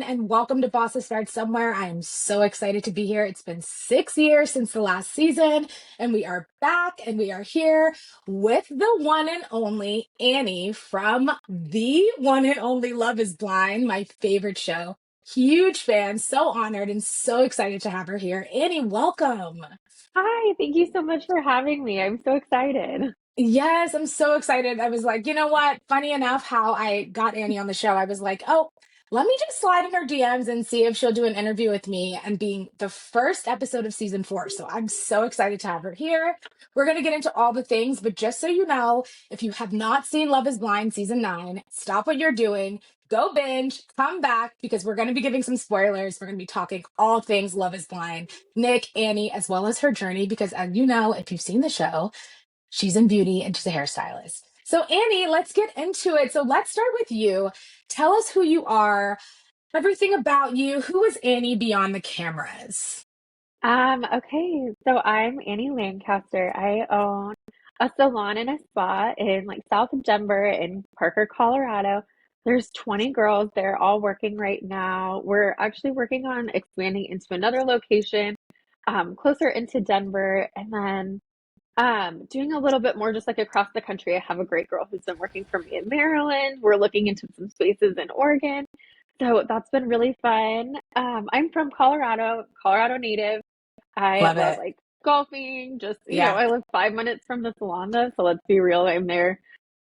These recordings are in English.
and welcome to Bosses Start Somewhere. I am so excited to be here. It's been 6 years since the last season, and we are back and we are here with the one and only Annie from the one and only Love is Blind, my favorite show. Huge fan, so honored and so excited to have her here. Annie, welcome. Hi, thank you so much for having me. I'm so excited. Yes, I'm so excited. I was like, you know what? Funny enough, how I got Annie on the show, I was like, oh, let me just slide in her DMs and see if she'll do an interview with me and being the first episode of season 4. So I'm so excited to have her here. We're going to get into all the things, but just so you know, if you have not seen Love is Blind season 9, stop what you're doing, go binge, come back because we're going to be giving some spoilers. We're going to be talking all things Love is Blind, Nick, Annie, as well as her journey, because as you know, if you've seen the show, she's in beauty and she's a hairstylist. So, Annie, let's get into it. So, let's start with you. Tell us who you are, everything about you. Who is Annie beyond the cameras? Okay, so I'm Annie Lancaster. I own a salon and a spa in like South Denver in Parker, Colorado. There's 20 girls. They're all working right now. We're actually working on expanding into another location, closer into Denver, and then doing a little bit more just like across the country. I have a great girl who's been working for me in Maryland. We're looking into some spaces in Oregon. So that's been really fun. I'm from Colorado, Colorado native. I Love love it. like golfing, just, Yeah. I live 5 minutes from the salon though, so let's be real, I'm there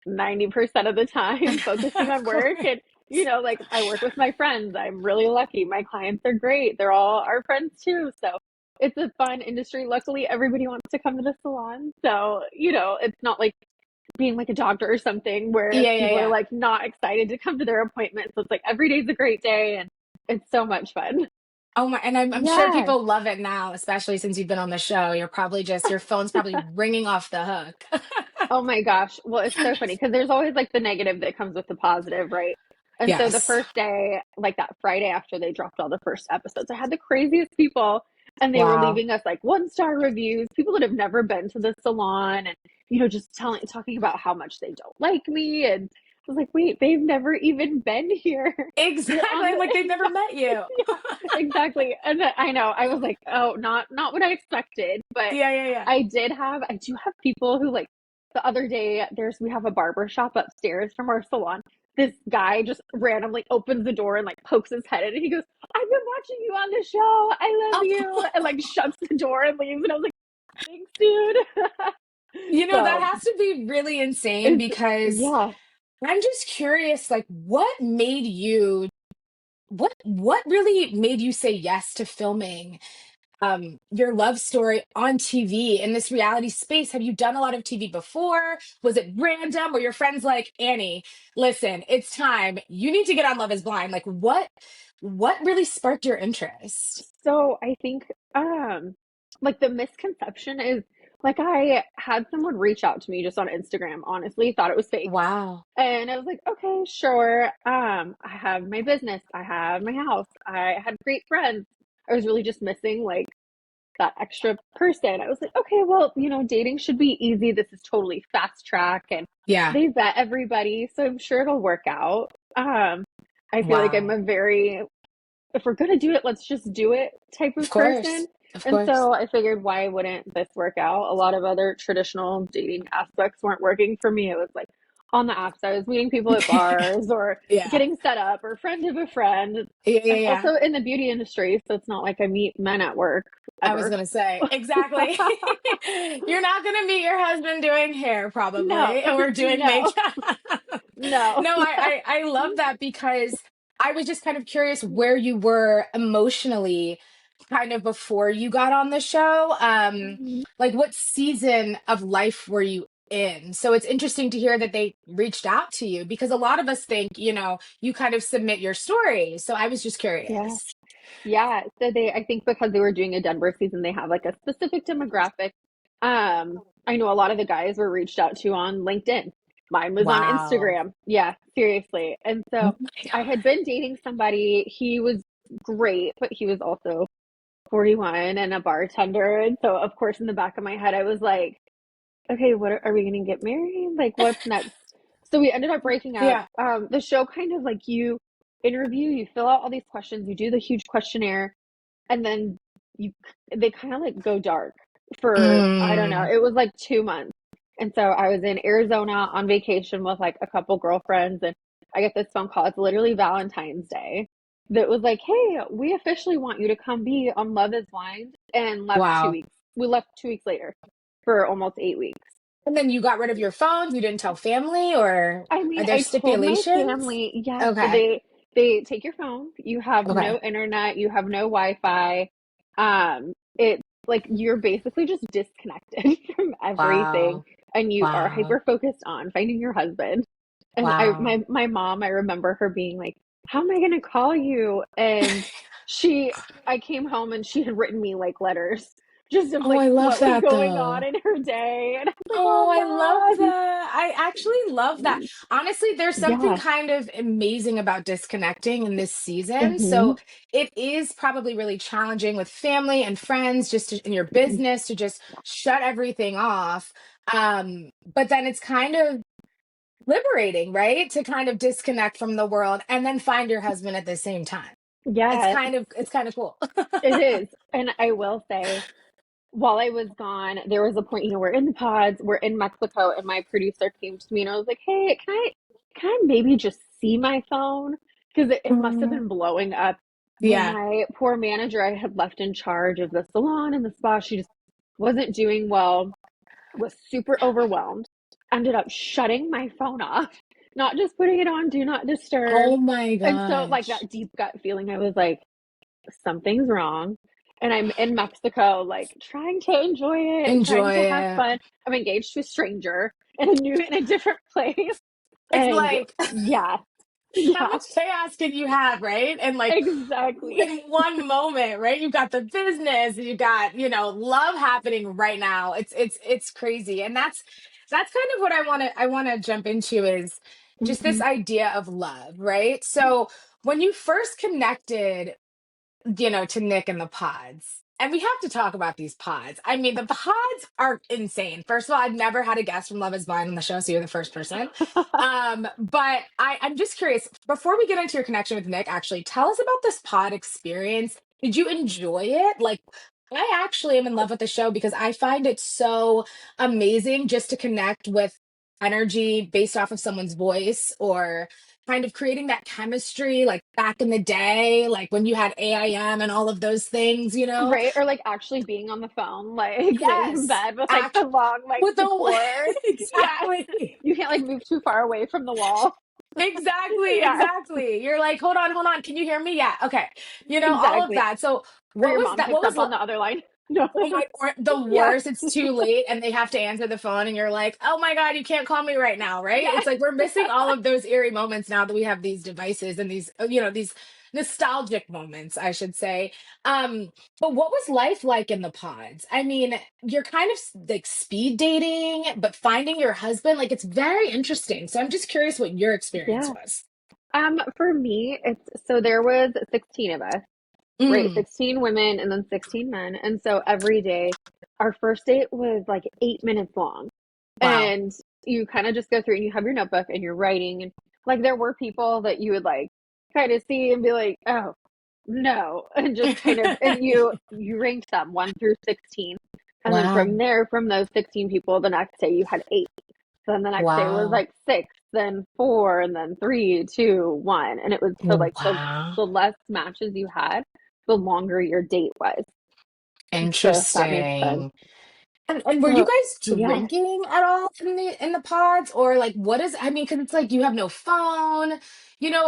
90% of the time focusing Of on work. course. And, like I work with my friends. I'm really lucky. My clients are great. They're all our friends too. So it's a fun industry. Luckily, everybody wants to come to the salon. So, it's not like being like a doctor or something where Yeah, yeah, people are yeah. like not excited to come to their appointment. So it's like every day's a great day and it's so much fun. Oh my, and I'm sure Yeah. people love it now, especially since you've been on the show. You're probably just, your phone's probably ringing off the hook. Oh my gosh. Well, it's so funny because there's always like the negative that comes with the positive, right? And so the Yes. first day, like that Friday after they dropped all the first episodes, I had the craziest people and they were Wow. leaving us like 1-star reviews, people that have never been to the salon and, just talking about how much they don't like me. And I was like, wait, they've never even been here. You're on Exactly. the, Like they've never met you. yeah, exactly. And then, I know I was like, oh, not what I expected, but Yeah, yeah, yeah. I do have people who like the other day we have a barber shop upstairs from our salon. This guy just randomly opens the door and like pokes his head in and he goes, I've been watching you on the show. I love you. And like shuts the door and leaves. And I was like, thanks, dude. That So has to be really insane it's because yeah. I'm just curious, like what really made you say yes to filming your love story on TV in this reality space? Have you done a lot of TV before? Was it random? Or your friends like, Annie, listen, it's time. You need to get on Love is Blind. Like what really sparked your interest? So I think like the misconception is like I had someone reach out to me just on Instagram, honestly, thought it was fake. Wow. And I was like, okay, sure. I have my business, I have my house, I had great friends. I was really just missing like that extra person. I was like, okay, well, dating should be easy. This is totally fast track and Yeah. they vet everybody, so I'm sure it'll work out. I feel like I'm Wow. a very if we're gonna do it, let's just do it type Of of person. course. Of And course. so I figured, why wouldn't this work out? A lot of other traditional dating aspects weren't working for me. It was like on the apps, I was meeting people at bars or Yeah. getting set up or friend of a friend. Yeah, yeah, I'm yeah. also in the beauty industry, so it's not like I meet men at work I was ever. gonna say, exactly. You're not gonna meet your husband doing hair, No, probably, or doing no, makeup. no. No, I love that because I was just kind of curious where you were emotionally kind of before you got on the show. Like what season of life were you in? So it's interesting to hear that they reached out to you because a lot of us think, you kind of submit your story. So I was just Yeah. curious. Yeah, so I think because they were doing a Denver season, they have like a specific demographic. I know a lot of the guys were reached out to on LinkedIn. Mine was on Wow. Instagram. Yeah, seriously. And Oh so my I had been dating somebody. He was great, but he was also 41 and a bartender. And so, of course, in the back of my head, I was like, okay, what are we going to get married? Like, what's next? So we ended up breaking up. Yeah. The show kind of like you. interview, you fill out all these questions, you do the huge questionnaire, and then you they kind of like go dark for, I don't know, Mm, it was like 2 months. And so I was in Arizona on vacation with like a couple girlfriends, and I get this phone call. It's literally Valentine's Day. That was like, hey, we officially want you to come be on Love is Blind, and left two wow. weeks. We left 2 weeks later for almost 8 weeks. And then you got rid of your phones. You didn't tell family, or I are mean, there I told my stipulations? family, yes, Okay. they take your phone, you have Okay. no internet, you have no Wi-Fi. It's like you're basically just disconnected from everything, Wow. and you are Wow. hyper focused on finding your husband. And Wow. my mom, I remember her being like, "How am I gonna call you?" And she, I came home and she had written me like letters just of Oh, like I love what was that going on though. in her day, and I was like, Oh, I love "Oh, that. I actually love that. mom." Honestly, there's something Yeah. kind of amazing about disconnecting in this season. Hmm. So it is probably really challenging with family and friends, just in your business, to just shut everything off. But then it's kind of liberating, right? To kind of disconnect from the world and then find your husband at the same time. Yeah, It's kind of cool. it is. And I will say, while I was gone, there was a point, we're in the pods, we're in Mexico, and my producer came to me and I was like, hey, can I maybe just see my phone? Because it must have Mm, been blowing up. Well, yeah. my poor manager I had left in charge of the salon and the spa, she just wasn't doing well, was super overwhelmed, ended up shutting my phone off, not just putting it on do not disturb. Oh my And so, like, gosh. that deep gut feeling, I was like, something's wrong. And I'm in Mexico, like trying to enjoy it, trying Enjoy to have it. fun. I'm engaged to a stranger in a different place. It's And like, yeah, how yeah, much chaos can you have, right? And like exactly. in one moment, right? You've got the business, you got, love happening right now. It's crazy. And that's kind of what I want to jump into is just this Hmm. idea of love, right? So when you first connected, to Nick and the pods. And we have to talk about these pods. I mean, the pods are insane. First of all, I've never had a guest from Love is Blind on the show, so you're the first person. But I'm just curious, before we get into your connection with Nick, actually, tell us about this pod experience. Did you enjoy it? Like, I actually am in love with the show because I find it so amazing just to connect with energy based off of someone's voice, or kind of creating that chemistry like back in the day, like when you had AIM and all of those things, you know? Right. Or like actually being on the phone, like laying in Yes. bed with like Act the long, like with the the cord. Yeah. exactly. You can't like move too far away from the wall. Exactly, Yeah, exactly. You're like, hold on. Can you hear me? Yeah. Okay. All of exactly. that. So Or what your was mom that? picks up on the other line. No. Oh my, or the Yeah. worst, it's too late and they have to answer the phone and you're like, oh my God, you can't call me right now, right? Yeah. It's like we're missing all of those eerie moments now that we have these devices and these, these nostalgic moments, I should say. But what was life like in the pods? I mean, you're kind of like speed dating, but finding your husband, like it's very interesting. So I'm just curious what your experience Yeah. was. For me, it's so there was 16 of us, right? Mm, 16 women and then 16 men. And so every day, our first date was like 8 minutes long. wow. And you kind of just go through and you have your notebook and you're writing. And like there were people that you would like kind of see and be like, oh, no. And just kind of, and you ranked them 1 through 16. And then from Wow. there, from those 16 people, the next day you had eight. So then the next day was Wow. like six, then four, and then three, two, one. And it was so like Wow. the less matches you had, the longer your date was. So if that makes sense. Interesting. And were you So guys yeah, drinking at all in the pods, or like what is? I mean, because it's like you have no phone.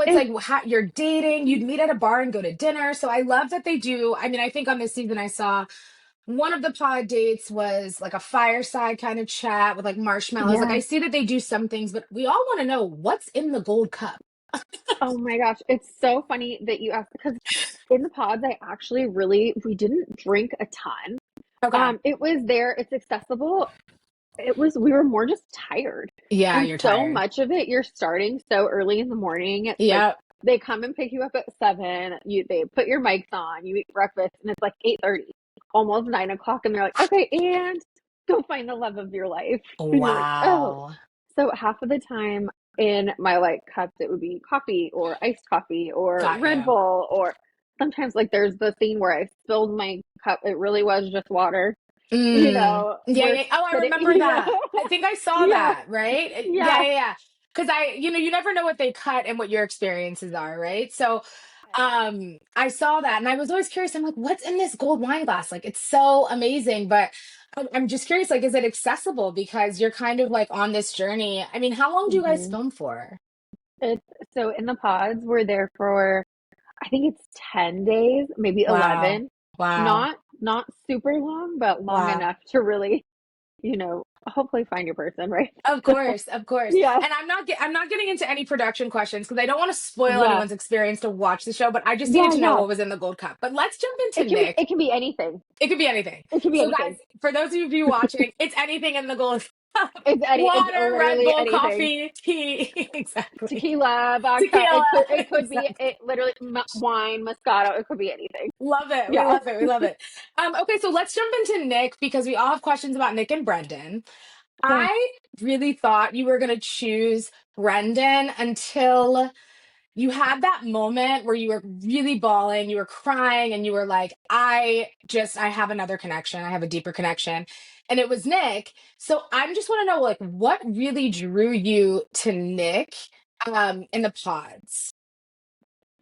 It's it like you're dating. You'd meet at a bar and go to dinner. So I love that they do. I mean, I think on this season I saw one of the pod dates was like a fireside kind of chat with like marshmallows. Like I yeah. see that they do some things, but we all want to know what's in the gold cup. Oh my gosh, it's so funny that you asked because in the pods, I actually really we didn't drink a ton. Okay. It was there, it's accessible. It was we were more just tired. Yeah, And you're so tired. much of it, you're starting so early in the morning. It's like Yep. they come and pick you up at 7. They put your mics on, you eat breakfast, and it's like 8:30, almost 9 o'clock, and they're like, okay, and go find the love of your life. And you're like, oh. Wow. So half of the time in my like cups, it would be coffee or iced coffee or Got Red you. Bull, or sometimes like there's the scene where I spilled my cup. It really was just water. Yeah, We're yeah. Oh, I sitting, remember that. I think I saw yeah, that, right? Yeah, yeah. yeah, yeah. Because you never know what they cut and what your experiences are, right? So, I saw that and I was always curious. I'm like, what's in this gold wine glass? Like, it's so amazing, but I'm just curious, like, is it accessible? Because you're kind of like on this journey. I mean, how long do you guys hmm film for? It's so in the pods, we're there for I think it's 10 days, maybe Wow. 11. Wow. Not super long, but long Wow. enough to really, hopefully find your person, right? Of course, of course. Yeah. And I'm not getting into any production questions because I don't want to spoil Yeah. anyone's experience to watch the show, but I just needed Yeah, to know yeah. what was in the gold cup. But let's jump into It Nick. can be anything. It could be anything. It can be So guys, anything. for those of you watching, it's anything in the gold cup. It's Water, Red literally Bull, anything. coffee, tea. Exactly. Tequila, vodka. Tequila. It could be Exactly. it literally wine, Moscato. It could be anything. Love it. We Yeah. love it. We love it. Okay, so let's jump into Nick because we all have questions about Nick and Brendan. Okay. I really thought you were going to choose Brendan until you had that moment where you were really bawling, you were crying, and you were like, I have another connection. I have a deeper connection. And it was Nick. So I just want to know, like, what really drew you to Nick in the pods?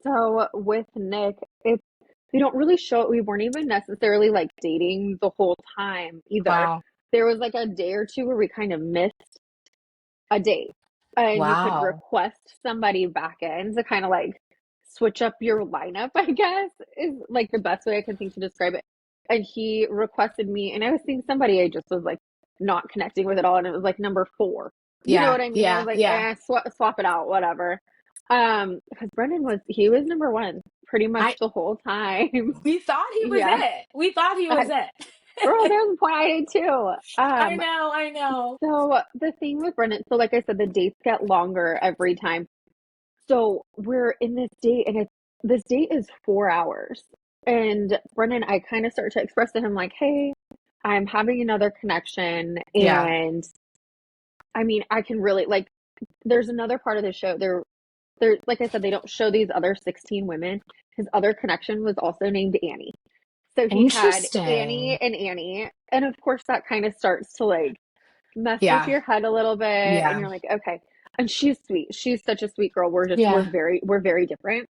So with Nick, it's we don't really show it. We weren't even necessarily like dating the whole time either. Wow. There was like a day or two where we kind of missed a date, and you could Wow. request somebody back in to kind of like switch up your lineup, I guess is like the best way I can think to describe it. And he requested me, and I was seeing somebody I just was like not connecting with at all, and it was like number four. You know Yeah. what I mean? I was Yeah. like, Yeah. swap it out, whatever. Because Brendan he was number one pretty much I the whole time. We thought he was Yeah, it. We thought he was I, girl, it. there's a point I did too. I know. I know. So the thing with Brendan, so like I said, the dates get longer every time. So we're in this date, and this date is 4 hours. And Brendan, I kind of start to express to him like, "Hey, I'm having another connection, Yeah. and I mean, I can really like." There's another part of the show. Like I said, they don't show these other 16 women. His other connection was also named Annie. So he had Annie Interesting. and Annie, and of course that kind of starts to like mess with Yeah. your head a little bit, and Yeah. you're like, okay. And she's sweet. She's such a sweet girl. Yeah. We're very different.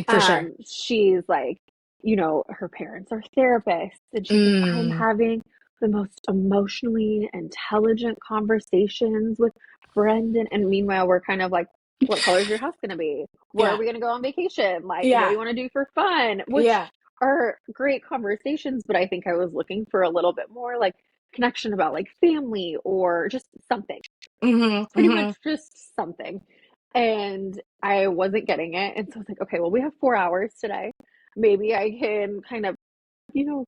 For sure. She's like, her parents are therapists, and she's like, I'm Mm. having the most emotionally intelligent conversations with Brendan. And meanwhile, we're kind of like, what color is your house gonna be? Where are Yeah. we gonna go on vacation? Like, what do Yeah. you want to do for fun? Which Yeah. are great conversations, but I think I was looking for a little bit more like connection about like family or just something, Mm-hmm. pretty much Mm-hmm. just something. And I wasn't getting it. And so I was like, okay, well, we have 4 hours today. Maybe I can kind of,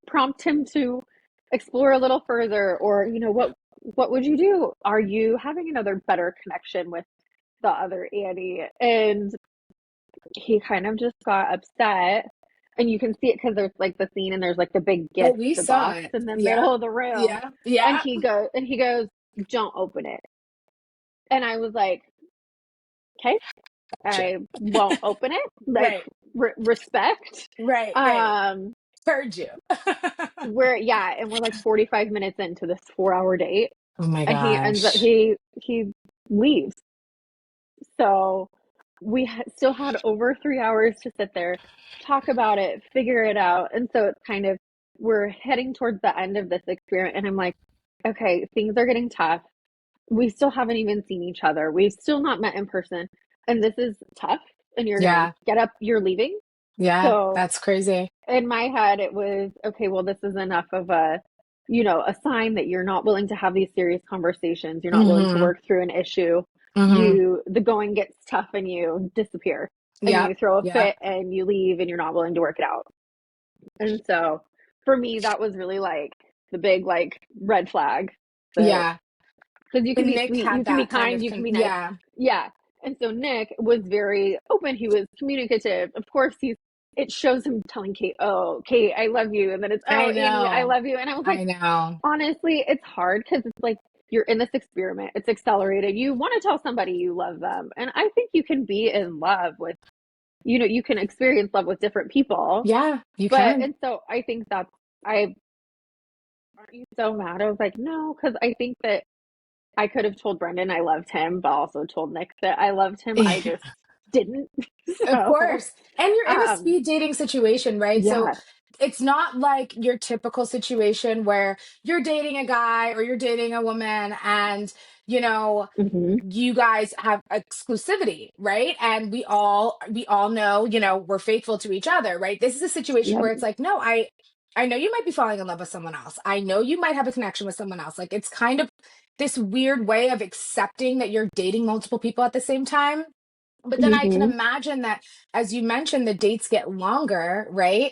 prompt him to explore a little further, or, what would you do? Are you having another better connection with the other Annie? And he kind of just got upset. And you can see it because there's like the scene, and there's like the big Oh, gift we saw box it. in the Yeah. middle of the room. Yeah. And Yeah. he goes, don't open it. And I was like, okay, Gotcha. I won't open it. Like, Right. respect. Right. Right. Um, Heard you. and we're like 45 minutes into this 4 hour date, Oh my and he ends up gosh. he leaves. So we still had over 3 hours to sit there, talk about it, figure it out. And so it's kind of, we're heading towards the end of this experiment. And I'm like, okay, things are getting tough. We still haven't even seen each other. We've still not met in person. And this is tough. And you're going to Yeah. get up, you're leaving. Yeah. So That's crazy. in my head, it was, okay, well, this is enough of a sign that you're not willing to have these serious conversations. You're not willing to Mm-hmm. work through an issue. Mm-hmm. The going gets tough, and you disappear, and Yep. you throw a Yep. fit, and you leave, and you're not willing to work it out. And so for me, that was really like the big like red flag, that Yeah. because you can And be Nick sweet, you had can be that kind kind, of you can be nice. yeah. Yeah. And so Nick was very open. He was communicative. Of course, it shows him telling Kate, oh, Kate, I love you. And then it's, oh, I Annie, I know. love you. And I was like, I know. honestly, it's hard because it's like you're in this experiment. It's accelerated. You want to tell somebody you love them. And I think you can be in love with, you can experience love with different people. Yeah, you But, can. and so I think I, aren't you so mad? I was like, no, because I think that I could have told Brendan I loved him, but also told Nick that I loved him. I just didn't. Of So, course. And you're in a um, speed dating situation, right? So yeah. it's not like your typical situation where you're dating a guy or you're dating a woman and, you know, Hmm. you guys have exclusivity, right? And we all know, we're faithful to each other, right? This is a situation Yep. where it's like, no, I know you might be falling in love with someone else. I know you might have a connection with someone else. Like it's kind of this weird way of accepting that you're dating multiple people at the same time. But then I can Hmm. imagine that, as you mentioned, the dates get longer, right?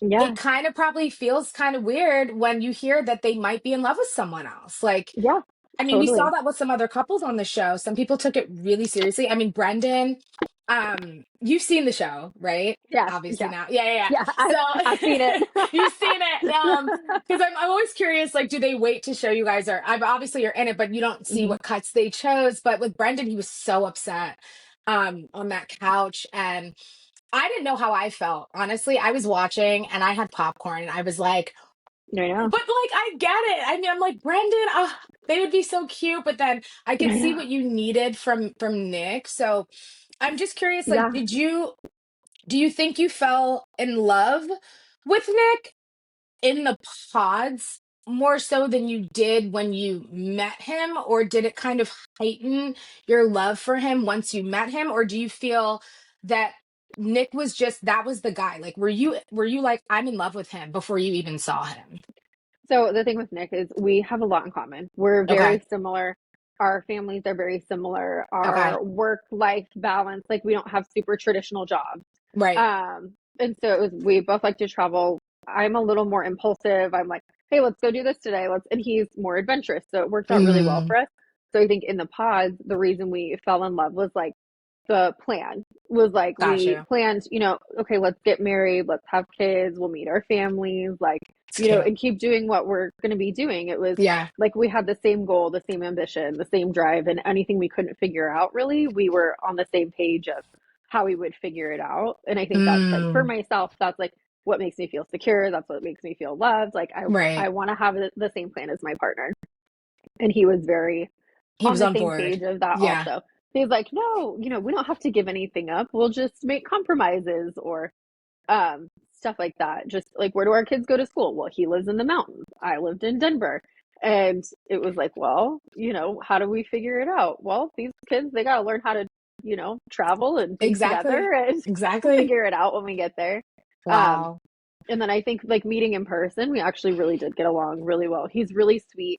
Yeah. It kind of probably feels kind of weird when you hear that they might be in love with someone else. Like, Yeah. I mean, we saw Totally. that with some other couples on the show. Some people took it really seriously. I mean, Brendan, you've seen the show, right? Yes. Obviously Yeah. now. Yeah, yeah, yeah. Yeah. I've seen it. So you've seen it. Because I'm always curious, like, do they wait to show you guys are I'm obviously you're in it, but you don't see Hmm. what cuts they chose. But with Brendan, he was so upset on that couch. And I didn't know how I felt. Honestly, I was watching and I had popcorn and I was like, I know. but like I get it. I mean, I'm like, Brendan, they would be so cute, but then I could I see know. what you needed from Nick. So I'm just curious, like, Yeah. do you think you fell in love with Nick in the pods more so than you did when you met him, or did it kind of heighten your love for him once you met him, or do you feel that Nick was just that was the guy? Like, were you like, I'm in love with him before you even saw him? So the thing with Nick is we have a lot in common. We're Okay. very similar. Our families are very similar. Okay. Our work-life balance, like we don't have super traditional jobs. Right. And so it was, we both like to travel. I'm a little more impulsive. I'm like, hey, let's go do this today. And he's more adventurous. So it worked out really well Mm, for us. So I think in the pods, the reason we fell in love was like the plan was like got we you. planned, okay, let's get married, let's have kids, we'll meet our families, like, It's cute. and keep doing what we're going to be doing. It was Yeah. like we had the same goal, the same ambition, the same drive, and anything we couldn't figure out really, we were on the same page of how we would figure it out. And I think that's like for Mm, myself, that's like what makes me feel secure. That's what makes me feel loved. Like I right. want to have the same plan as my partner. And he was very He on was the on same board. page of that Yeah. also. He's like, no, we don't have to give anything up. We'll just make compromises or stuff like that. Just like, where do our kids go to school? Well, he lives in the mountains. I lived in Denver. And it was like, well, how do we figure it out? Well, these kids, they got to learn how to, travel and be Exactly. together and we'll Exactly. figure it out when we get there. Um, Wow. and then I think like meeting in person, we actually really did get along really well. He's really sweet.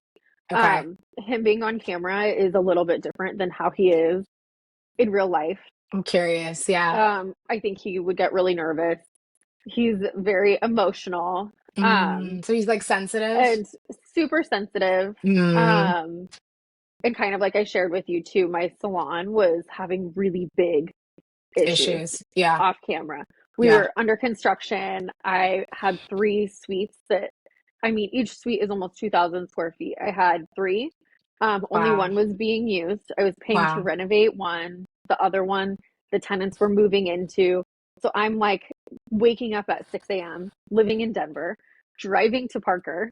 Okay. Him being on camera is a little bit different than how he is in real life. I'm curious. Yeah. I think he would get really nervous. He's very emotional, So he's like sensitive. and super sensitive. Mm, Um, and kind of like I shared with you too, my salon was having really big issues issues. Yeah. off camera. We Yeah. were under construction. I had three suites I mean, each suite is almost 2,000 square feet. I had three. Only Wow. one was being used. I was paying to Wow. renovate one. The other one, the tenants were moving into. So I'm like waking up at 6 a.m., living in Denver, driving to Parker,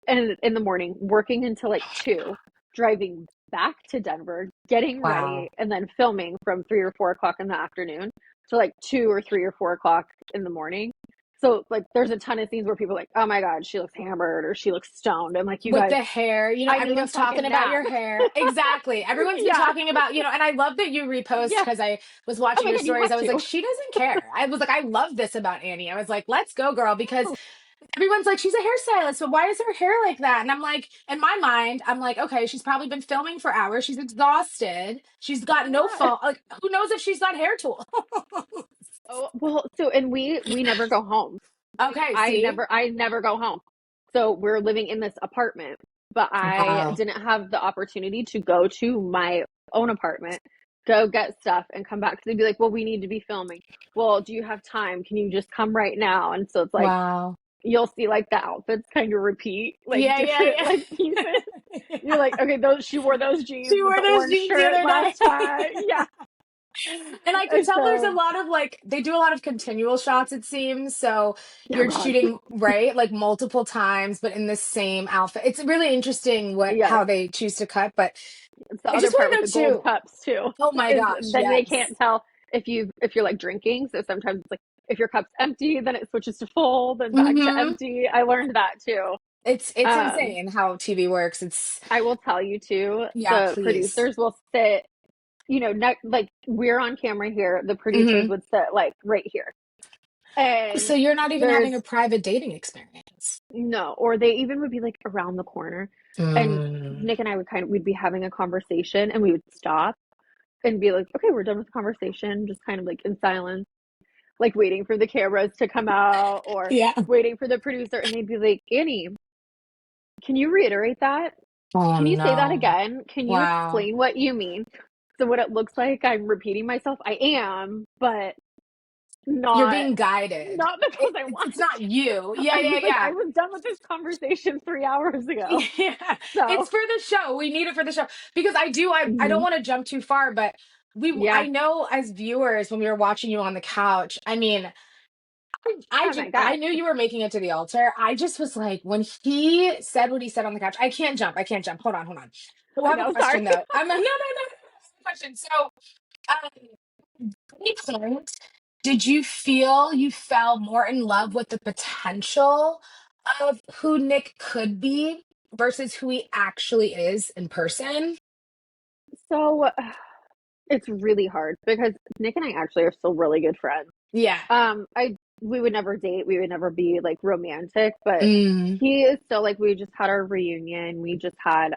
and in the morning, working until like 2, driving back to Denver, getting Wow. ready, and then filming from 3 or 4 o'clock in the afternoon to like 2 or 3 or 4 o'clock in the morning. So like there's a ton of scenes where people are like, oh my God, she looks hammered or she looks stoned. I'm like, you With guys, the hair, I need a everyone's talking fucking about nap. your hair. Exactly. Everyone's been Yeah. talking about, and I love that you repost Yeah. because I was Oh watching my your God, you stories. have I was like, to. she doesn't care. I was like, I love this about Annie. I was like, let's go, girl, because everyone's like, she's a hairstylist, but why is her hair like that? And I'm like, in my mind, I'm like, okay, she's probably been filming for hours. She's exhausted. She's got no Yeah. fault. Like, who knows if she's got hair tools? Oh, well, so and we never go home. Like Okay, see? I never go home. So we're living in this apartment, but I Wow. didn't have the opportunity to go to my own apartment, go get stuff and come back. 'Cause they'd be like, "Well, we need to be filming." Well, do you have time? Can you just come right now? And so it's like Wow. you'll see like the outfits kind of repeat like Yeah, different yeah, like pieces. yeah. You're like, okay, those she wore those She jeans with wore the those orange jeans the shirt other day. last time. Yeah. And I could And tell there's a so, lot of like, they do a lot of continual shots, it seems. So oh you're God. shooting, right? Like multiple times, but in the same outfit. It's really interesting Yes. how they choose to cut. But It's the I other just want part to with know the gold too. cups too. Oh my Is gosh, then they yes. can't tell if you're like drinking. So sometimes it's like if your cup's empty, then it switches to full, then back to Hmm. empty. I learned that too. It's Um, insane how TV works. It's I will tell you too, yeah, the please. producers will sit, like we're on camera here, the producers Hmm. would sit like right here. And So you're not even having a there's private dating experience. no, or they even would be like around the corner. And Mm. Nick and I we'd be having a conversation and we would stop and be like, okay, we're done with the conversation, just kind of like in silence, like waiting for the cameras to come out or Yeah. waiting for the producer. And they'd be like, Annie, can you reiterate that? Oh Can you say that no. again? Can you Wow. explain what you mean? So, what it looks like, I'm repeating myself. I am, but You're not being guided. not because I It's want not you. to. Yeah, I yeah, was like, I yeah. was done with this conversation 3 hours ago. Yeah. It's So, for the show. We need it for the show. Because I don't mhm. want to jump too far, but Yeah. I know as viewers when we were watching you on the couch, I mean, Oh my I God. knew you were making it to the altar. I just was like, when he said what he said on the couch, I can't jump. I can't jump. Hold on, hold on. I I have a know. Sorry. question though. No, no, no. Question. So, any point, did you feel you fell more in love with the potential of who Nick could be versus who he actually is in person? So, it's really hard because Nick and I actually are still really good friends. Yeah. I we would never date, we would never be like romantic, but Mm, he is still like we just had our reunion, we just had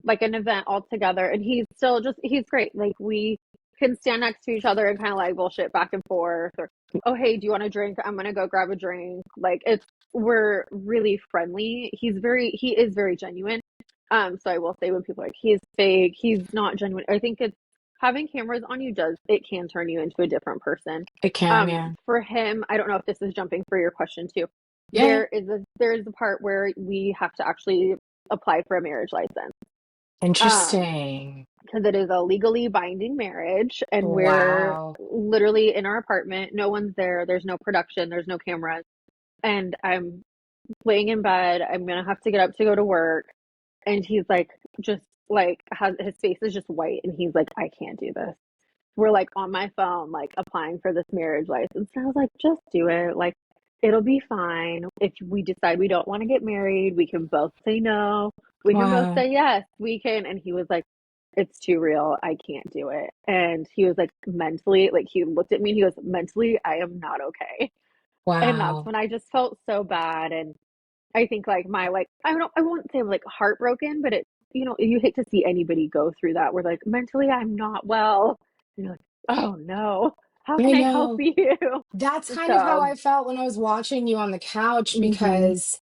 like an event all together, and he's still just he's great. Like we can stand next to each other and kind of like bullshit back and forth, or oh hey, do you want a drink? I'm gonna go grab a drink. Like it's we're really friendly. He is very genuine. So I will say when people are like he's fake, he's not genuine. I think it's having cameras on you does it can turn you into a different person. it can, yeah. For him, I don't know if this is jumping for your question too. Yeah, yeah. There is a part where we have to actually apply for a marriage license. Um, Interesting. because it is a legally binding marriage and we're Wow. literally in our apartment. No one's there. There's no production. There's no cameras. And I'm laying in bed. I'm gonna have to get up to go to work. And he's like, just like has his face is just white, and he's like, I can't do this. We're like on my phone, like applying for this marriage license. And I was like, just do it. Like, it'll be fine. If we decide we don't want to get married, we can both say no. We can both Wow. say yes. We can. And he was like, it's too real. I can't do it. And he was like, mentally, like, he looked at me and he goes, mentally, I am not okay. And that's Wow. when I just felt so bad. And I think like my like I won't say I'm like heartbroken, but it you hate to see anybody go through that where like mentally I'm not well. And you're like, oh no, how I can I help know. you? That's kind of how So, I felt when I was watching you on the couch hmm because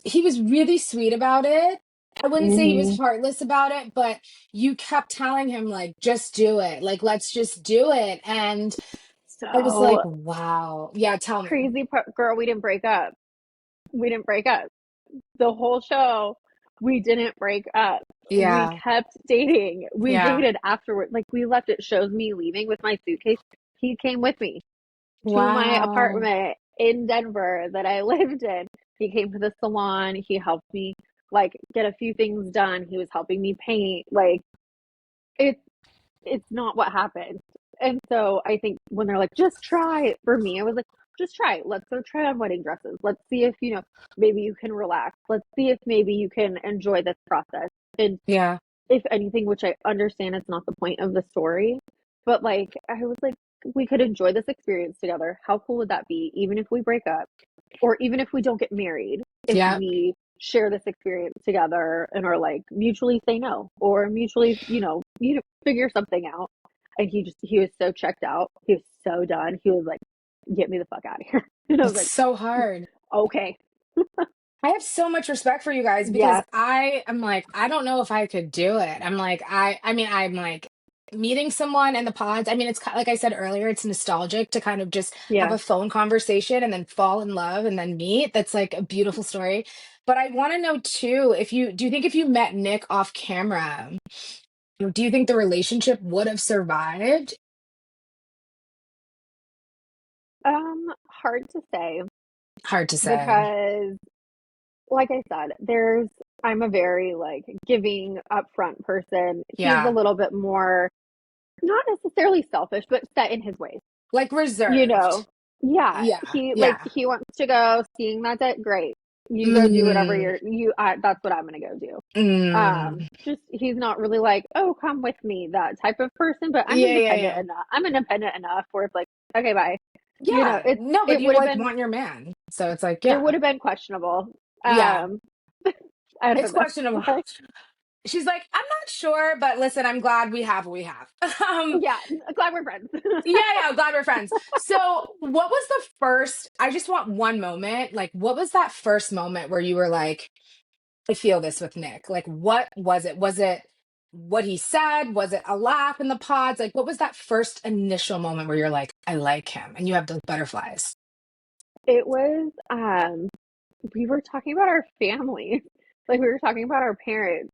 he was really sweet about it. I wouldn't say he was hmm heartless about it, but you kept telling him, like, just do it. Like, let's just do it. And I was like, so wow. Yeah, tell me. girl, we didn't break up. We didn't break up. The whole show, we didn't break up. We Yeah. kept dating. We Yeah. dated afterward. Like we left. It shows me leaving with my suitcase. He came with me to my Wow. apartment in Denver that I lived in. He came to the salon. He helped me like get a few things done. He was helping me paint. Like it's it's not what happened. And so I think when they're like, just try it for me, I was like, just try it. Let's go try on wedding dresses. Let's see if, maybe you can relax. Let's see if maybe you can enjoy this process. And Yeah. if anything, which I understand it's not the point of the story, but like I was like, we could enjoy this experience together. How cool would that be? Even if we break up, or even if we don't get married, if Yeah. we share this experience together and are like mutually say no, or mutually, figure something out. And he was so checked out. He was so done. He was like, get me the fuck out of here. And I was It's like, so hard. okay. I have so much respect for you guys because Yeah. I am like, I don't know if I could do it. I'm like, I mean, I'm like, meeting someone in the pods. I mean, it's like I said earlier, it's nostalgic to kind of just have Yeah. a phone conversation and then fall in love and then meet. That's like a beautiful story. But I want to know too, if you do you think if you met Nick off camera, do you think the relationship would have survived? Hard to say Hard to say. because, like I said, I'm a very like giving upfront person. He's a Yeah. little bit more, not necessarily selfish, but set in his ways. Like You know, reserved. yeah, Yeah. he like Yeah. he wants to go skiing that day. Great, you go do whatever Mm, that's what I'm gonna go do. mm. Just he's not really like, oh, come with me, that type of person. But Yeah, yeah, yeah. I'm independent enough where it's like, okay, bye. You know, Yeah. No, but it you would have like been want your man. So it's like, it yeah. would have been questionable. Yeah. Um, I It's don't know. questionable. But She's like, I'm not sure, but listen, I'm glad we have what we have. yeah, glad we're friends. Yeah, yeah, I'm glad we're friends. So, what was the first? I just want one moment. Like, what was that first moment where you were like, I feel this with Nick? Like, what was it? Was it what he said? Was it a laugh in the pods? Like, what was that first initial moment where you're like, I like him, and you have those butterflies? It was we were talking about our family. Like we were talking about our parents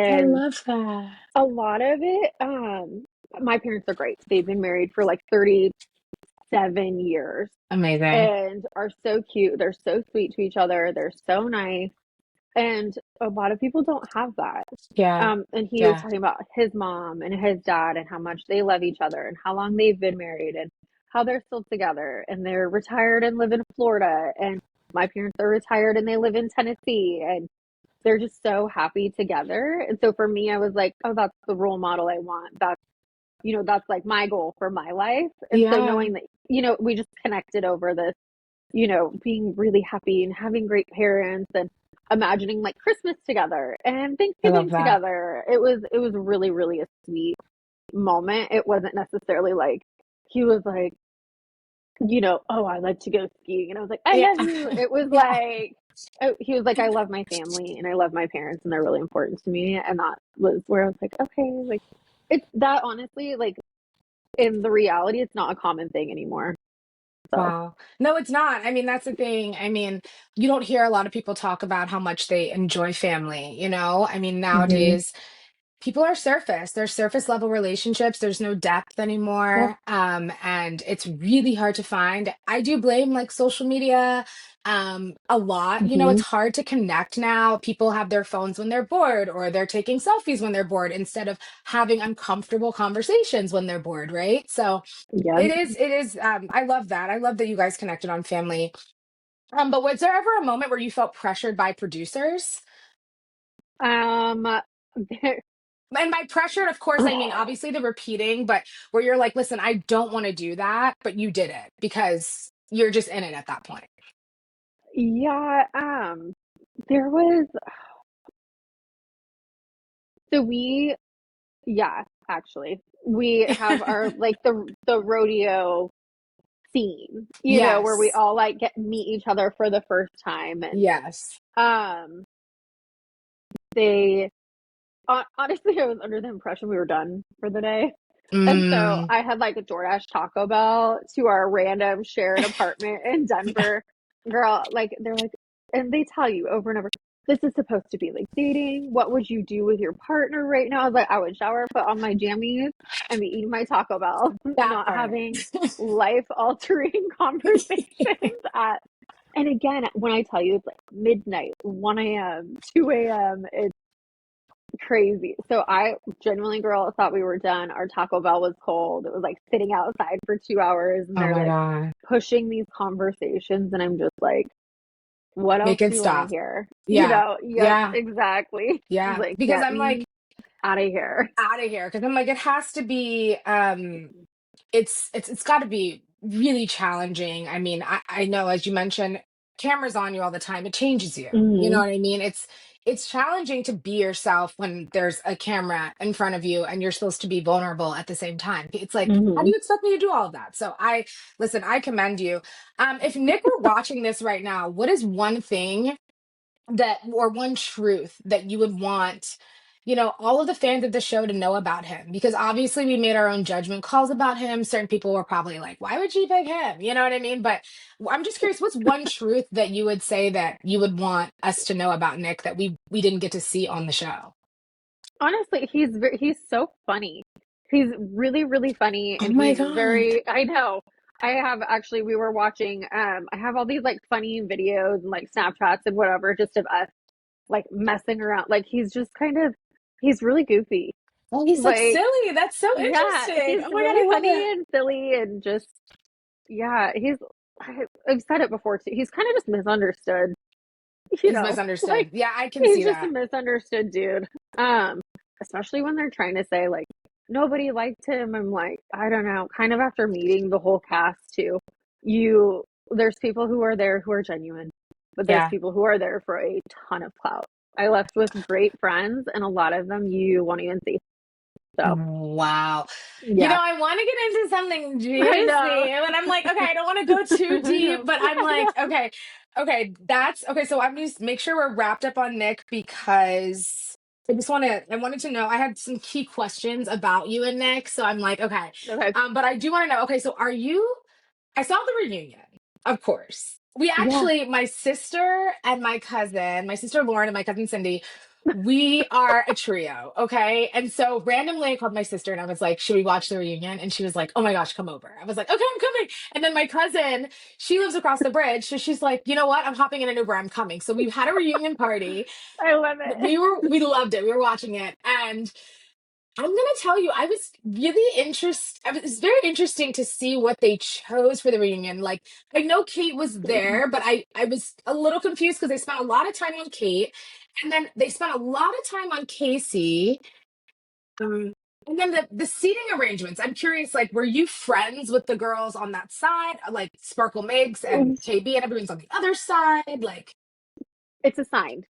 I and love that. a lot of it my parents are great. They've been married for like 37 years Amazing. and are so cute. They're so sweet to each other. They're so nice. And a lot of people don't have that. Yeah, And he was yeah. talking about his mom and his dad and how much they love each other and how long they've been married and how they're still together and they're retired and live in Florida. And my parents are retired and they live in Tennessee and they're just so happy together. And so for me, I was like, oh, that's the role model I want. That's like my goal for my life. And so Yeah, knowing that, we just connected over this, being really happy and having great parents and imagining like Christmas together and I love Thanksgiving that. together. It was really, really a sweet moment. It wasn't necessarily like he was like, oh, I like to go skiing. And I was like, I Yeah, love you. It was yeah. like, oh, he was like, I love my family and I love my parents and they're really important to me. And that was where I was like, okay, like it's that honestly, like in the reality, it's not a common thing anymore. So, Wow. No, it's not. I mean, that's the thing. I mean, you don't hear a lot of people talk about how much they enjoy family, you know? I mean, hmm nowadays people are surface. They're surface level relationships. There's no depth yep. anymore. And it's really hard to find. I do blame like social media a lot. You know, it's hmm hard to connect now. People have their phones when they're bored, or they're taking selfies when they're bored instead of having uncomfortable conversations when they're bored, right? So Yep. it is I love that. I love that you guys connected on family. But was there ever a moment where you felt pressured by producers? Um, And by pressured, of course, I mean obviously the repeating, but where you're like, listen, I don't want to do that, but you did it because you're just in it at that point. yeah, there was, so yeah, actually, we have our, like the rodeo scene, where we Yes. all like meet each other for the first time. And, Yes. um, they, honestly, I was under the impression we were done for the day. And so Mm. I had like a DoorDash Taco Bell to our random shared apartment in Denver. Girl, like they're like, and they tell you over and over, this is supposed to be like dating. What would you do with your partner right now? I was like, I would shower, put on my jammies, and be eating my Taco Bell, That not part. having life altering conversations at. And again, when I tell you it's like midnight, 1 a.m., 2 a.m., it's crazy. So I genuinely, girl, thought we were done. Our Taco Bell was cold. It was like sitting outside for 2 hours, and Oh they're my like God. pushing these conversations, and I'm just like, what else Make it do you want to stop. hear? Yeah. Yep, Yeah. exactly. Yeah. Like, Because get I'm me like out of here. out of here. Because I'm like, it has to be it's got to be really challenging. I mean, I know as you mentioned, cameras on you all the time. It changes you. You know hmm what I mean? It's challenging to be yourself when there's a camera in front of you and you're supposed to be vulnerable at the same time. It's like, how do hmm you expect me to do all of that? So I listen, I commend you. If Nick were watching this right now, what is one thing that or one truth that you would want all of the fans of the show to know about him because obviously we made our own judgment calls about him. Certain people were probably like, why would she pick him? You know what I mean? But I'm just curious, what's one truth that you would say that you would want us to know about Nick that we didn't get to see on the show? Honestly, he's so funny. He's really, really funny, Oh and my he's God. very, I know. I have actually, we were watching, I have all these like funny videos and like Snapchats and whatever, just of us like messing around. Like he's just kind of, he's really goofy. Oh, he's like Like, silly. That's so yeah, interesting. he's Oh my God, really I love funny it. and silly and just, yeah, I've said it before too. He's kind of just misunderstood, you He's know, like misunderstood. Yeah, I can he's see just a that. misunderstood dude. Um, Especially when they're trying to say like nobody liked him. I'm like, I don't know, kind of after meeting the whole cast too. You there's people who are there who are genuine, but there's Yeah. people who are there for a ton of clout. I left with great friends and a lot of them you won't even see. So, Wow. yeah. I want to get into something I know. juicy, and I'm like, okay, I don't want to go too I deep, know. but I'm I like, know. okay, okay, that's okay. So I'm just make sure we're wrapped up on Nick because I wanted to know, I had some key questions about you and Nick. So I'm like, okay. Okay. But I do want to know, okay, so I saw the reunion, of course. We Yeah. actually, my sister and my sister Lauren and my cousin Cindy, we are a trio, okay? And so randomly I called my sister and I was like, should we watch the reunion? And she was like, oh my gosh, come over. I was like, okay, I'm coming. And then my cousin, she lives across the bridge. So she's like, you know what? I'm hopping in an Uber. I'm coming. So we had a reunion party. I love it. We loved it. We were watching it. And I'm gonna tell you, I was really interested. It was very interesting to see what they chose for the reunion. Like, I know Kate was there, but I was a little confused because they spent a lot of time on Kate, and then they spent a lot of time on Casey. Um, and then the seating arrangements. I'm curious, like, were you friends with the girls on that side, like Sparkle Megs and KB, and everyone's on the other side? Like, It's assigned.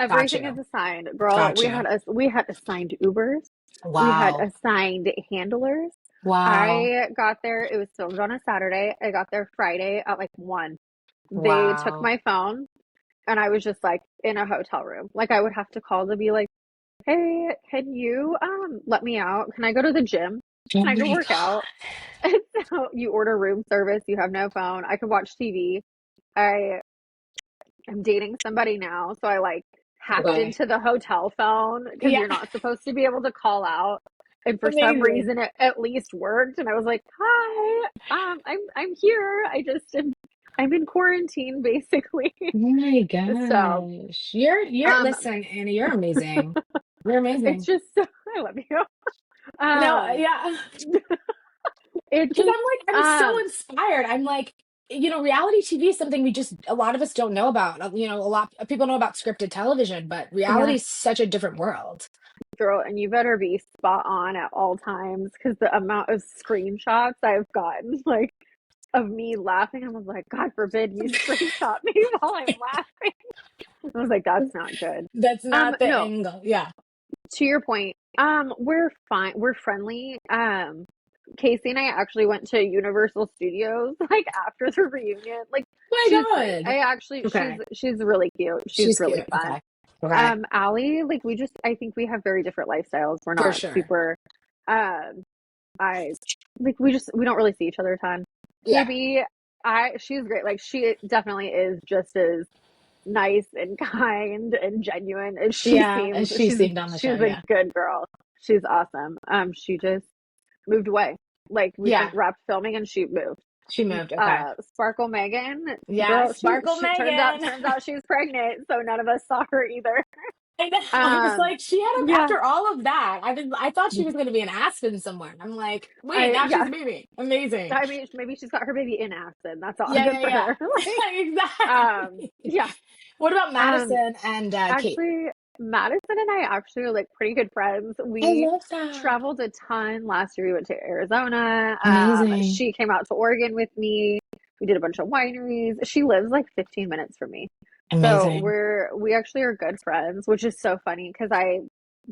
got Everything is you, assigned. Girl, got you. we had assigned Ubers. We had Wow, assigned handlers. wow, I got there, it was filmed on a Saturday. I got there Friday at like 1. They took wow. my phone and I was just like in a hotel room. Like I would have to call to be like, "Hey, can you let me out? Can I go to the gym? Oh Can I go my work God. out?" And so you order room service, you have no phone. I could watch TV. I am dating somebody now, so I like hacked Okay. into the hotel phone because Yeah, you're not supposed to be able to call out. And for some amazing. reason, it at least worked. And I was like, "Hi, I'm here. I'm in quarantine basically." Oh my So, gosh. You're um, listen, Annie, you're amazing. You're it's amazing. just so I love you. No, Um, yeah. it Because just I'm so inspired. I'm like, reality TV is something a lot of us don't know about. A lot of people know about scripted television, but reality yeah, is such a different world. girl, and you better be spot on at all times because the amount of screenshots I've gotten, like of me laughing. I was like, God forbid you screenshot me while I'm laughing. I was like, that's not good. That's not the No, angle. Yeah. to your point, we're fine. We're friendly. Casey and I actually went to Universal Studios like after the reunion. Like, she's Oh great. my God. I actually, Okay. she's really cute. She's She's really cute. fun. Okay. Okay. Allie, like I think we have very different lifestyles. We're For not sure. super, um, I like we don't really see each other a ton. Yeah. KB, she's great. Like she definitely is just as nice and kind and genuine as she Yeah. And seems. she seemed on the show. She's a Yeah. good girl. She's awesome. She just moved away. Like we Yeah. wrapped filming and she moved. She moved. Okay. Sparkle Megan, Yeah. girl, Sparkle she Megan. turns out she's pregnant, so none of us saw her either. I know. I was Um, like, she had yeah, after all of that. I thought she was going to be in Aspen somewhere. I'm like, wait, I now she's yeah. a baby. Amazing. I mean, maybe she's got her baby in Aspen. That's all Yeah, good yeah, for yeah. her. Like, Exactly. yeah. What about Um, Madison and Kate? Actually, Madison and I actually are like pretty good friends. I We love that. traveled a ton last year. We went to Arizona. Amazing. She came out to Oregon with me. We did a bunch of wineries. She lives like 15 minutes from me. So Amazing. we actually are good friends, which is so funny because I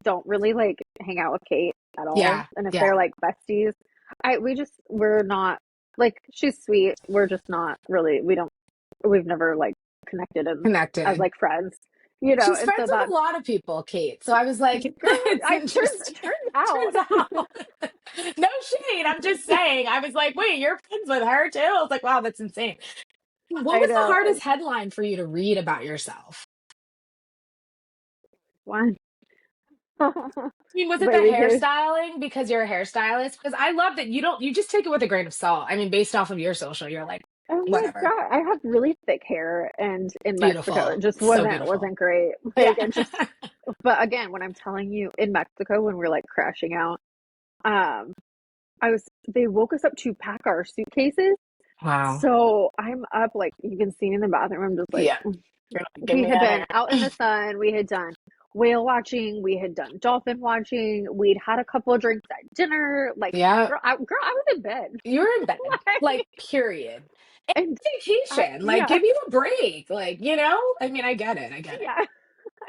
don't really like hang out with Kate at all. Yeah, And if they're yeah. like besties, we're not like she's sweet. We're just not really we've never like connected and as Connected. like friends. She's and friends so with that's a lot of people, Kate. So I was like, girl, it's I interesting. turns out. Turns out, no shade. I'm just saying. I was like, wait, you're friends with her too? I was like, wow, that's insane. What I was the know. hardest headline for you to read about yourself? One. I mean, was it the Baby hair. hairstyling because you're a hairstylist? Because I love that you just take it with a grain of salt. I mean, based off of your social, you're like, Oh my whatever. God, I have really thick hair, and in Mexico it Beautiful. just So wasn't beautiful. wasn't great. Yeah. Like it just, but again, when I'm telling you in Mexico when we're like crashing out, um, they woke us up to pack our suitcases. Wow. So I'm up like you can see me in the bathroom. I'm just like Yeah. You're like, give we me had that been hair. out in the sun. We had done whale watching. We had done dolphin watching. We'd had a couple of drinks at dinner. Like Yeah. girl, I was in bed. You're in bed. Like, Like, period. and Vacation. Like, yeah, give you a break. Like, I mean, I get it. I get yeah.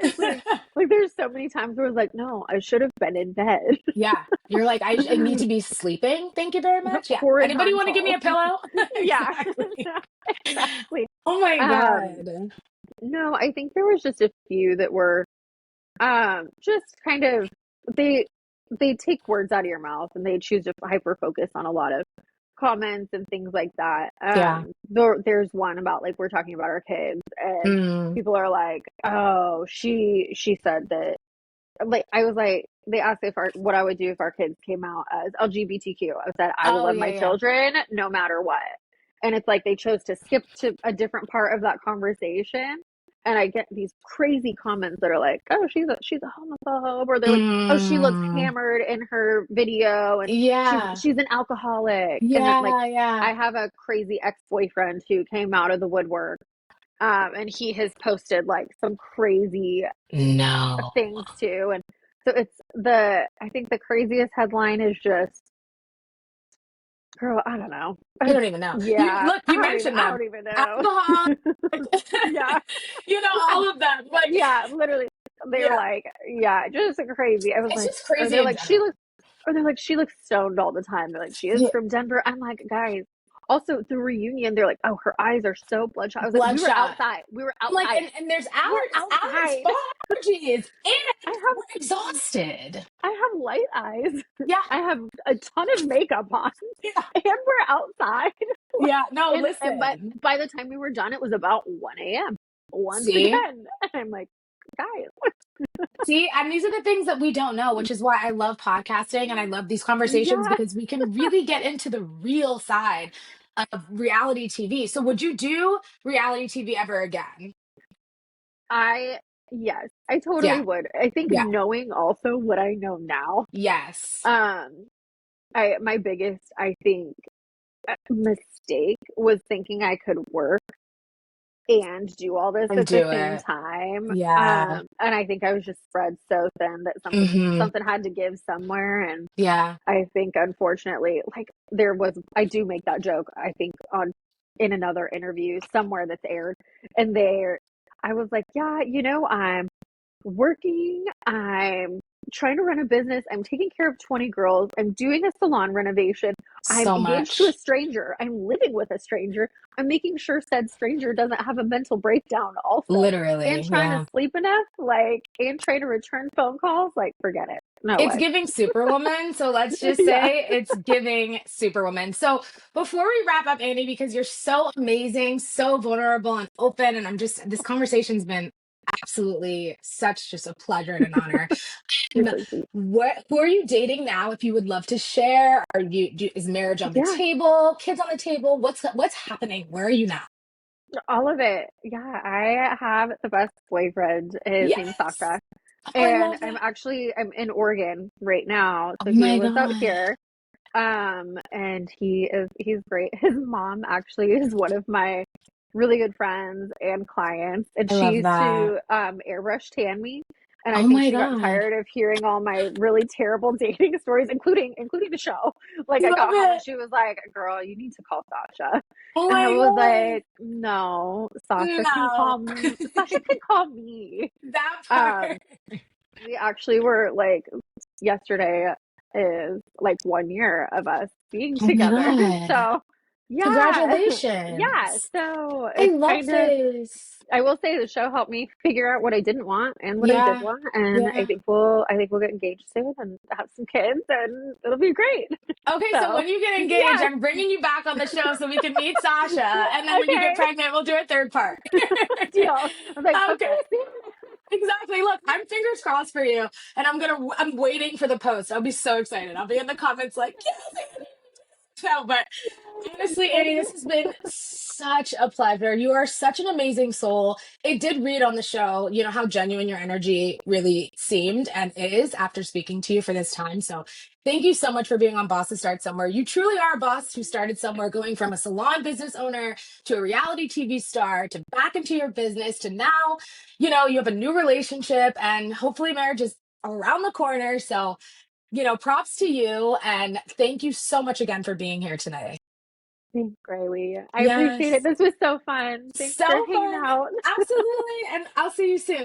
I it. like there's so many times where I was like, no, I should have been in bed. Yeah. You're like, I need to be sleeping. Thank you very much. Yeah. Anybody want to give me Horizontal. a pillow? Yeah, Exactly. exactly. Oh my Um, God. no, I think there was just a few that were just kind of they they take words out of your mouth and they choose to hyper focus on a lot of comments and things like that. Yeah. There's one about like we're talking about our kids and Mm. people are like, oh, she said that like I was like they asked if our what I would do if our kids came out as LGBTQ. I said I will Oh, love yeah, my yeah. children no matter what. And it's like they chose to skip to a different part of that conversation. And I get these crazy comments that are like, "Oh, she's a homophobe," or they're like, "Oh, she looks Mm. hammered in her video, and Yeah. she's an alcoholic." And then like, Yeah, yeah. I have a crazy ex boyfriend who came out of the woodwork, and he has posted like some crazy No. things too. And so it's the I think the craziest headline is just girl, I don't know. You It's don't even know. You yeah, look, you mentioned I them. don't even know. Alcohol, Yeah. all of them. Like, Yeah, literally. They were yeah. like, yeah, just crazy. I was It's like, just or crazy they're in like, general. she looks stoned all the time. They're like, she is Yeah. from Denver. I'm like, guys. Also, the reunion, they're like, oh, her eyes are so bloodshot. I was like, we were Bloodshot. outside. We were I'm like, outside. and there's We're allergies, outside. full allergies, I and we're have exhausted. I have light eyes. Yeah, I have a ton of makeup on, yeah, and we're outside. yeah. No, And listen. by the time we were done, it was about 1 a.m. once See, again. And I'm like, guys, see, and these are the things that we don't know, which is why I love podcasting and I love these conversations yeah, because we can really get into the real side of reality TV. So, would you do reality TV ever again? I yes, I totally Yeah, would. I think yeah, knowing also what I know now, yes. um, I my biggest I think mistake was thinking I could work and do all this And at the do same it. time. Yeah. And I think I was just spread so thin that Hmm. something had to give somewhere. And Yeah. I think unfortunately, like I do make that joke, I think on in another interview somewhere that's aired, and I was like, yeah, I'm working, I'm trying to run a business, I'm taking care of 20 girls, I'm doing a salon renovation, I'm So engaged to a much. stranger, I'm living with a stranger, I'm making sure said stranger doesn't have a mental breakdown also, and Literally. trying to Yeah. sleep enough, like, and trying to return phone calls, like, forget it. No It's way. giving Superwoman. So let's just Yeah, say it's giving Superwoman. So before we wrap up, Annie, because you're so amazing, so vulnerable and open, and this conversation's been absolutely such just a pleasure and an honor. you're Um, so sweet. who are you dating now? If you would love to share, is marriage on the Yeah, table, kids on the table? What's happening? Where are you now? all of it. Yeah, I have the best boyfriend. His name's Yes. Sasha. Oh, I And love it. I'm in Oregon right now. Oh So he my lives out God. here. And he's great. His mom actually is one of my really good friends and clients, and I she love used that. to airbrush tan me. And I Oh think my she got God. tired of hearing all my really terrible dating stories, including the show. Like I I love got home and it. she was like, "Girl, you need to call Sasha." Oh And I my was God. like, "No, No. Sasha can call me." That Um, part. we actually were like yesterday is like 1 year of us being Oh my together. God. So Yeah. Yeah. Congratulations. So I it's love kind of, this. I will say the show helped me figure out what I didn't want and what I did Yeah. want. And Yeah. I think we'll get engaged soon and have some kids and it'll be great. Okay, so So when you get engaged, yes. I'm bringing you back on the show so we can meet Sasha. And then when you get Okay. pregnant, we'll do a third part. Deal. I was like, hook Okay, us. exactly. Look, I'm fingers crossed for you, and I'm waiting for the post. I'll be so excited. I'll be in the comments like, yes, Annie. No, but honestly, Annie, this has been such a pleasure. You are such an amazing soul. It did read on the show, how genuine your energy really seemed and is after speaking to you for this time. So thank you so much for being on Boss to Start Somewhere. You truly are a boss who started somewhere, going from a salon business owner to a reality TV star to back into your business to now, you have a new relationship and hopefully marriage is around the corner. So props to you. And thank you so much again for being here today. Thanks, Gravy. I appreciate it. Yes. This was so fun. Thanks So for hanging fun. out. Absolutely. And I'll see you soon.